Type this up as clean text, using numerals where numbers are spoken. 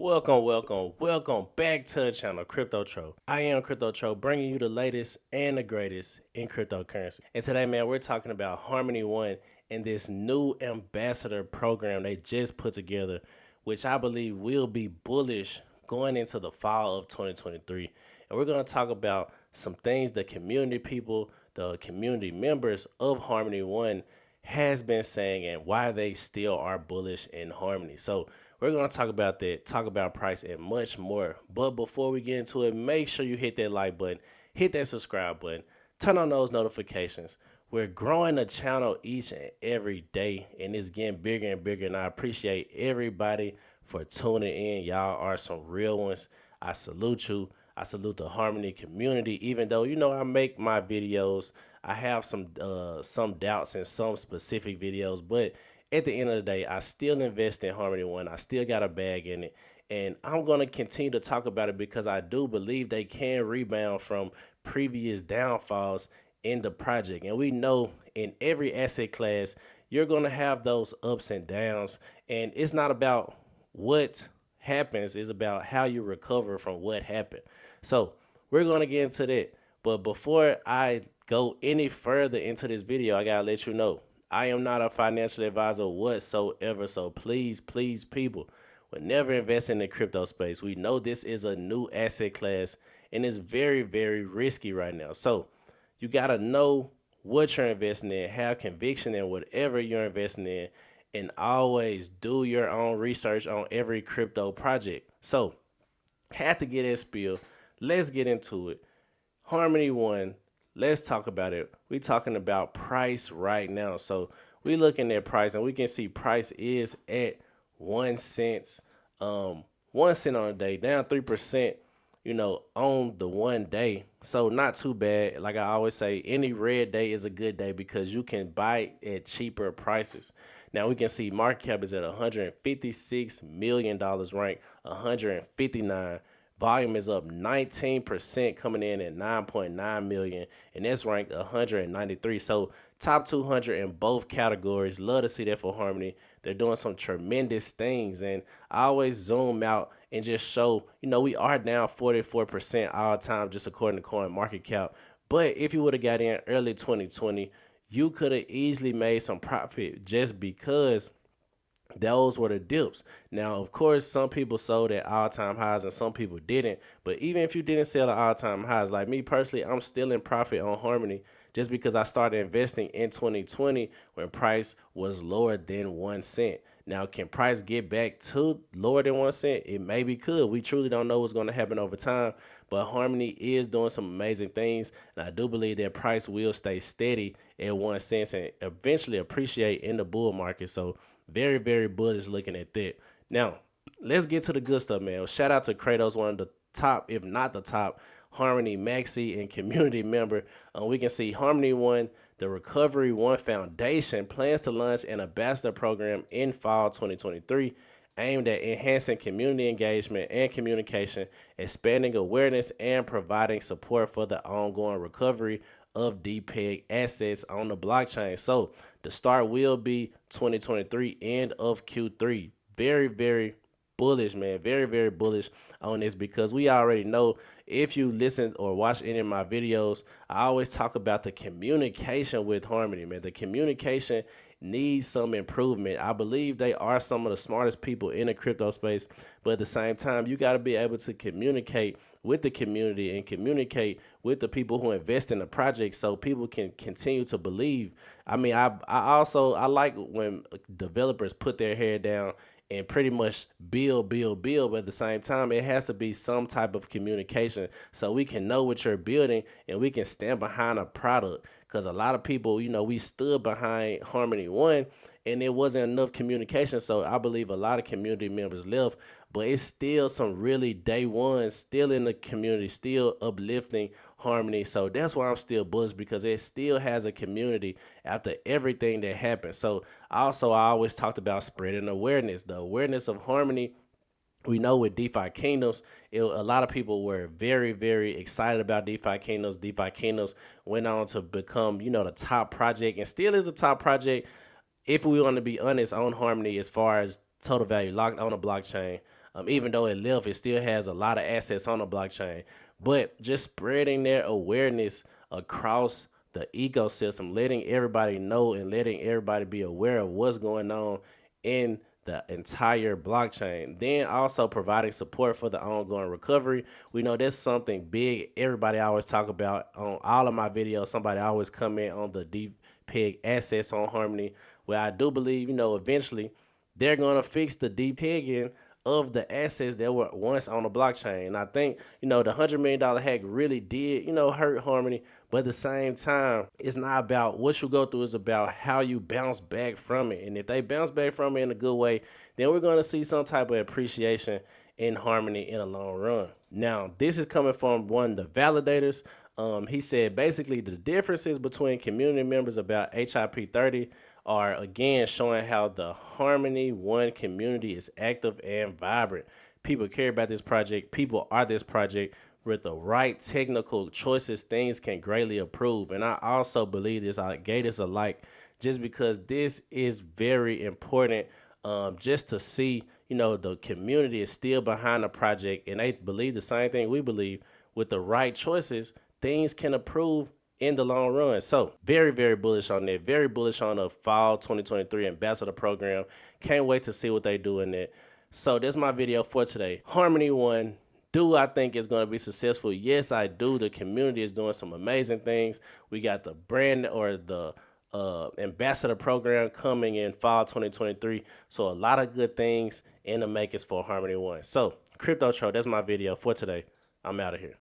Welcome back to the channel, Crypto Tro. I am Crypto Tro, bringing you the latest and the greatest in cryptocurrency. And today, man, we're talking about Harmony One and this new ambassador program they just put together, which I believe will be bullish going into the fall of 2023. And we're going to talk about some things the community people, the community members of Harmony One has been saying and why they still are bullish in Harmony. So we're going to talk about that, talk about price, and much more. But before we get into it, make sure you hit that like button, hit that subscribe button, turn on those notifications. We're growing the channel each and every day, and it's getting bigger and bigger. And I appreciate everybody for tuning in. Y'all are some real ones. I salute you. I salute the Harmony community. Even though I make my videos, I have some doubts in some specific videos, but at the end of the day, I still invest in Harmony One. I still got a bag in it. And I'm going to continue to talk about it because I do believe they can rebound from previous downfalls in the project. And we know in every asset class, you're going to have those ups and downs. And it's not about what happens, it's about how you recover from what happened. So we're going to get into that. But before I go any further into this video, I got to let you know, I am not a financial advisor whatsoever. So please, people, will never invest in the crypto space. We know this is a new asset class and it's very, very risky right now. So you got to know what you're investing in, have conviction in whatever you're investing in, and always do your own research on every crypto project. So had to get that spiel. Let's get into it. Harmony One. Let's talk about it. We're talking about price right now. So we're looking at price, and we can see price is at 1 cent. 1 cent on a day, down 3%, on the 1 day. So not too bad. Like I always say, any red day is a good day because you can buy at cheaper prices. Now we can see market cap is at $156 million ranked 159. Volume is up 19%, coming in at 9.9 million, and that's ranked 193. So top 200 in both categories. Love to see that for Harmony. They're doing some tremendous things, and I always zoom out and just show, we are down 44% all time, just according to Coin Market Cap. But if you would have got in early 2020, you could have easily made some profit just because those were the dips. Now, of course, some people sold at all-time highs and some people didn't. But even if you didn't sell at all-time highs, like me personally, I'm still in profit on Harmony just because I started investing in 2020 when price was lower than 1 cent. Now, can price get back to lower than 1 cent? It maybe could. We truly don't know what's going to happen over time. But Harmony is doing some amazing things. And I do believe that price will stay steady at 1 cent and eventually appreciate in the bull market. So very, very bullish looking at that. Now, let's get to the good stuff, man. Shout out to Kratos, one of the top, if not the top, Harmony Maxi and community member. We can see Harmony One, the Recovery One Foundation plans to launch an ambassador program in fall 2023 aimed at enhancing community engagement and communication, expanding awareness, and providing support for the ongoing recovery of DPEG assets on the blockchain. So the start will be 2023, end of Q3. Very, very bullish, man. Very, very bullish on this because we already know, if you listen or watch any of my videos, I always talk about the communication with Harmony, man. The communication needs some improvement. I believe they are some of the smartest people in the crypto space, but at the same time, you got to be able to communicate with the community and communicate with the people who invest in the project so people can continue to believe. I mean, I like when developers put their head down and pretty much build, but at the same time, it has to be some type of communication so we can know what you're building and we can stand behind a product. Because a lot of people, we stood behind Harmony One and there wasn't enough communication. So I believe a lot of community members left, but it's still some really day ones still in the community, still uplifting Harmony. So that's why I'm still bullish, because it still has a community after everything that happened. So also, I always talked about spreading awareness, the awareness of Harmony. We know with DeFi Kingdoms, a lot of people were very, very excited about DeFi Kingdoms. DeFi Kingdoms went on to become, the top project and still is the top project, if we want to be honest, on Harmony as far as total value locked on a blockchain. Even though it left, it still has a lot of assets on the blockchain. But just spreading their awareness across the ecosystem, letting everybody know and letting everybody be aware of what's going on in the entire blockchain. Then also providing support for the ongoing recovery. We know that's something big everybody always talk about on all of my videos. Somebody always comment on the deep peg assets on Harmony, where I do believe, eventually they're going to fix the depegging of the assets that were once on the blockchain. And I think, the $100 million hack really did, hurt Harmony. But at the same time, it's not about what you go through, it's about how you bounce back from it. And if they bounce back from it in a good way, then we're going to see some type of appreciation in Harmony in the long run. Now, this is coming from one of the validators. He said basically the differences between community members about HIP 30 are again showing how the Harmony One community is active and vibrant. People care about this project. People are this project. With the right technical choices, things can greatly improve. And I also believe this. I gave this a like just because this is very important. Just to see, the community is still behind the project and they believe the same thing we believe. With the right choices, things can improve in the long run. So very, very bullish on that. Very bullish on the fall 2023 ambassador program. Can't wait to see what they do in it. So that's my video for today. Harmony One. Do I think it's going to be successful? Yes, I do. The community is doing some amazing things. We got the brand or the ambassador program coming in fall 2023. So a lot of good things in the makings for Harmony One. So Crypto Tro, that's my video for today. I'm out of here.